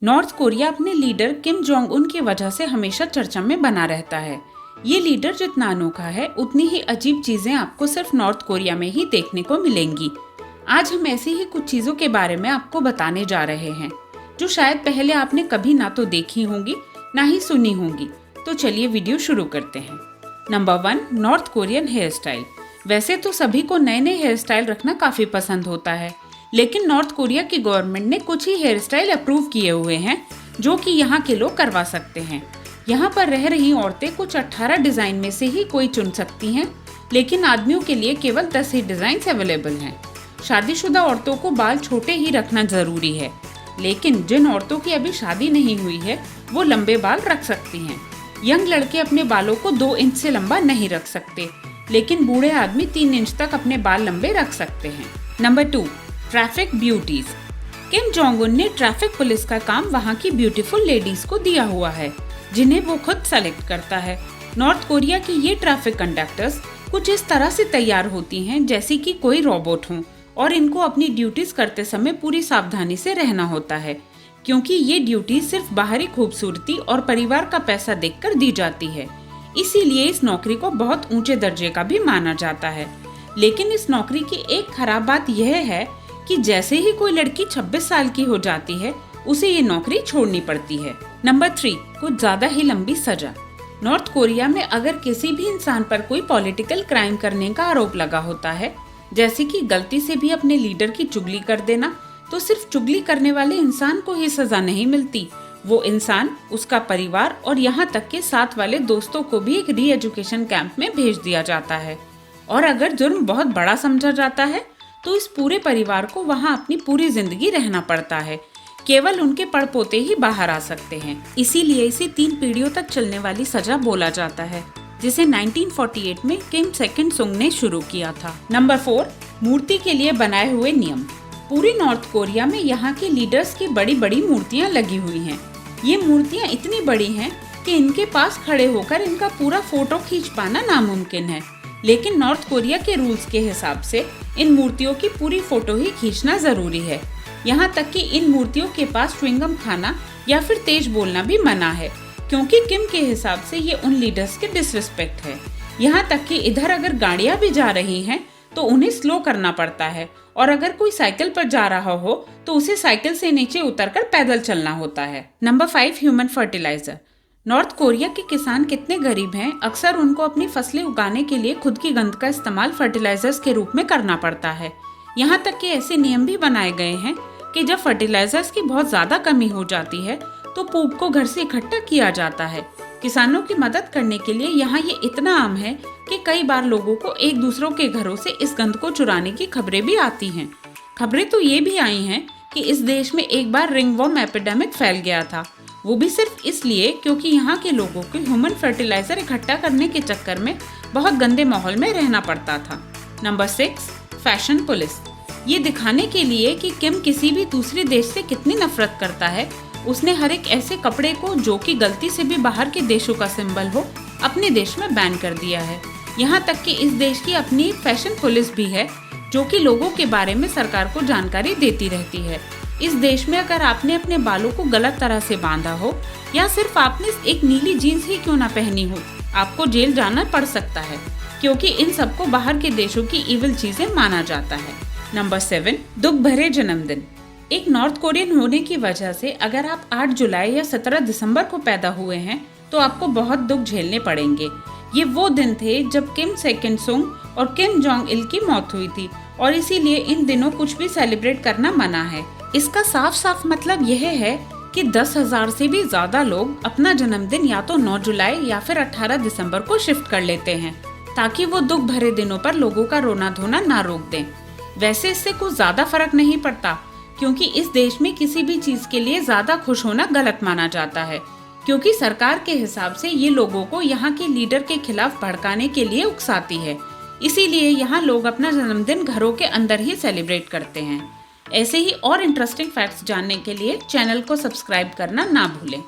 North Korea अपने leader किम Jong उन की वजह से हमेशा चर्चा में बना रहता है। ये लीडर जितना अनोखा है उतनी ही अजीब चीजें आपको सिर्फ नॉर्थ कोरिया में ही देखने को मिलेंगी। आज हम ऐसी ही कुछ चीजों के बारे में आपको बताने जा रहे हैं जो शायद पहले आपने कभी ना तो देखी होंगी ना ही सुनी होंगी। तो चलिए वीडियो शुरू करते हैं। Number 1, North Korean hairstyle. वैसे तो सभी को नए नए हेयर स्टाइल रखना काफी पसंद होता है, लेकिन नॉर्थ कोरिया की गवर्नमेंट ने कुछ ही हेयर स्टाइल अप्रूव किए हुए हैं जो कि यहाँ के लोग करवा सकते हैं। यहाँ पर रह रही औरतें कुछ 18 डिजाइन में से ही कोई चुन सकती हैं, लेकिन आदमियों के लिए केवल 10 ही डिजाइन अवेलेबल हैं। शादीशुदा औरतों को बाल छोटे ही रखना जरूरी है, लेकिन जिन औरतों की अभी शादी नहीं हुई है वो लंबे बाल रख सकती हैं। यंग लड़के अपने बालों को 2 इंच से लंबा नहीं रख सकते, लेकिन बूढ़े आदमी 3 इंच तक अपने बाल लंबे रख सकते हैं। Number 2, traffic beauties. Kim Jong Un ने ट्रैफिक पुलिस का काम वहाँ की ब्यूटीफुल लेडीज को दिया हुआ है, जिन्हें वो खुद सेलेक्ट करता है। नॉर्थ कोरिया की ये ट्रैफिक कंडक्टर्स कुछ इस तरह से तैयार होती हैं जैसे कि कोई रोबोट हो, और इनको अपनी ड्यूटीज करते समय पूरी सावधानी से रहना होता है, क्योंकि ये ड्यूटी सिर्फ बाहरी खूबसूरती और परिवार का पैसा देखकर दी जाती है। इसीलिए इस नौकरी को बहुत ऊंचे दर्जे का भी माना जाता है। लेकिन इस नौकरी की एक खराब बात यह है कि जैसे ही कोई लड़की 26 साल की हो जाती है उसे ये नौकरी छोड़नी पड़ती है। नंबर 3, कुछ ज्यादा ही लंबी सजा। नॉर्थ कोरिया में अगर किसी भी इंसान पर कोई पॉलिटिकल क्राइम करने का आरोप लगा होता है, जैसे कि गलती से भी अपने लीडर की चुगली कर देना, तो सिर्फ चुगली करने वाले इंसान को ही सजा नहीं मिलती, वो इंसान, उसका परिवार और यहाँ तक के साथ वाले दोस्तों को भी एक री एजुकेशन कैंप में भेज दिया जाता है। और अगर जुर्म बहुत बड़ा समझा जाता है तो इस पूरे परिवार को वहाँ अपनी पूरी जिंदगी रहना पड़ता है। केवल उनके पड़पोते ही बाहर आ सकते हैं। इसीलिए इसे 3 पीढ़ियों तक चलने वाली सजा बोला जाता है, जिसे 1948 में किम सेकंड सुंग ने शुरू किया था। नंबर 4, मूर्ति के लिए बनाए हुए नियम। पूरी नॉर्थ कोरिया में यहाँ के लीडर्स की बड़ी बड़ी मूर्तियाँ लगी हुई हैं। ये मूर्तियाँ इतनी बड़ी हैं कि इनके पास खड़े होकर इनका पूरा फोटो खींच पाना नामुमकिन है। लेकिन नॉर्थ कोरिया के रूल्स के हिसाब से इन मूर्तियों की पूरी फोटो ही खींचना जरूरी है। यहाँ तक कि इन मूर्तियों के पास च्युइंगम खाना या फिर तेज बोलना भी मना है, क्योंकि किम के हिसाब से ये उन लीडर्स की डिसरिस्पेक्ट है। यहाँ तक कि इधर अगर गाड़ियाँ भी जा रही हैं तो उन्हें स्लो करना पड़ता है, और अगर कोई साइकिल पर जा रहा हो तो उसे साइकिल से नीचे उतरकर पैदल चलना होता है। Number 5, human fertiliser. North Korea के किसान कितने गरीब हैं, अक्सर उनको अपनी फसलें उगाने के लिए खुद की गंद का इस्तेमाल फर्टिलाइजर्स के रूप में करना पड़ता है। यहाँ तक कि ऐसे नियम भी बनाए गए हैं कि जब फर्टिलाइजर्स की बहुत ज्यादा कमी हो जाती है तो पूप को घर से इकट्ठा किया जाता है। किसानों की मदद करने के लिए यहाँ ये इतना आम है कि कई बार लोगों को एक दूसरों के घरों से इस गंद को चुराने की खबरें भी आती हैं। खबरें तो ये भी आई हैं कि इस देश में एक बार रिंगवॉर्म एपिडेमिक फैल गया था, वो भी सिर्फ इसलिए क्योंकि यहाँ के लोगों को ह्यूमन फर्टिलाइजर इकट्ठा करने के चक्कर में बहुत गंदे माहौल में रहना पड़ता था। Number 6, fashion police. ये दिखाने के लिए कि किम किसी भी दूसरे देश से कितनी नफरत करता है, उसने हर एक ऐसे कपड़े को जो कि गलती से भी बाहर के देशों का सिंबल हो अपने देश में बैन कर दिया है। यहाँ तक कि इस देश की अपनी फैशन पुलिस भी है जो कि लोगों के बारे में सरकार को जानकारी देती रहती है। इस देश में अगर आपने अपने बालों को गलत तरह से बांधा हो या सिर्फ आपने एक नीली जीन्स ही क्यों ना पहनी हो, आपको जेल जाना पड़ सकता है, क्योंकि इन सबको बाहर के देशों की इविल चीजें माना जाता है। नंबर 7, दुख भरे जन्मदिन। एक नॉर्थ कोरियन होने की वजह से अगर आप 8 जुलाई या 17 दिसंबर को पैदा हुए हैं तो आपको बहुत दुख झेलने पड़ेंगे। ये वो दिन थे जब किम सेकंड सुंग और किम जोंग इल की मौत हुई थी, और इसीलिए इन दिनों कुछ भी सेलिब्रेट करना मना है। इसका साफ साफ मतलब यह है कि 10,000 से भी ज्यादा लोग अपना जन्मदिन या तो 9 जुलाई या फिर 18 दिसंबर को शिफ्ट कर लेते हैं, ताकि वो दुख भरे दिनों पर लोगों का रोना धोना ना रोक दें। वैसे इससे कुछ ज्यादा फर्क नहीं पड़ता, क्योंकि इस देश में किसी भी चीज के लिए ज्यादा खुश होना गलत माना जाता है, क्योंकि सरकार के हिसाब से ये लोगों को यहाँ के लीडर के खिलाफ भड़काने के लिए उकसाती है। इसीलिए यहाँ लोग अपना जन्मदिन घरों के अंदर ही सेलिब्रेट करते हैं। ऐसे ही और इंटरेस्टिंग फैक्ट्स जानने के लिए चैनल को सब्सक्राइब करना ना भूलें।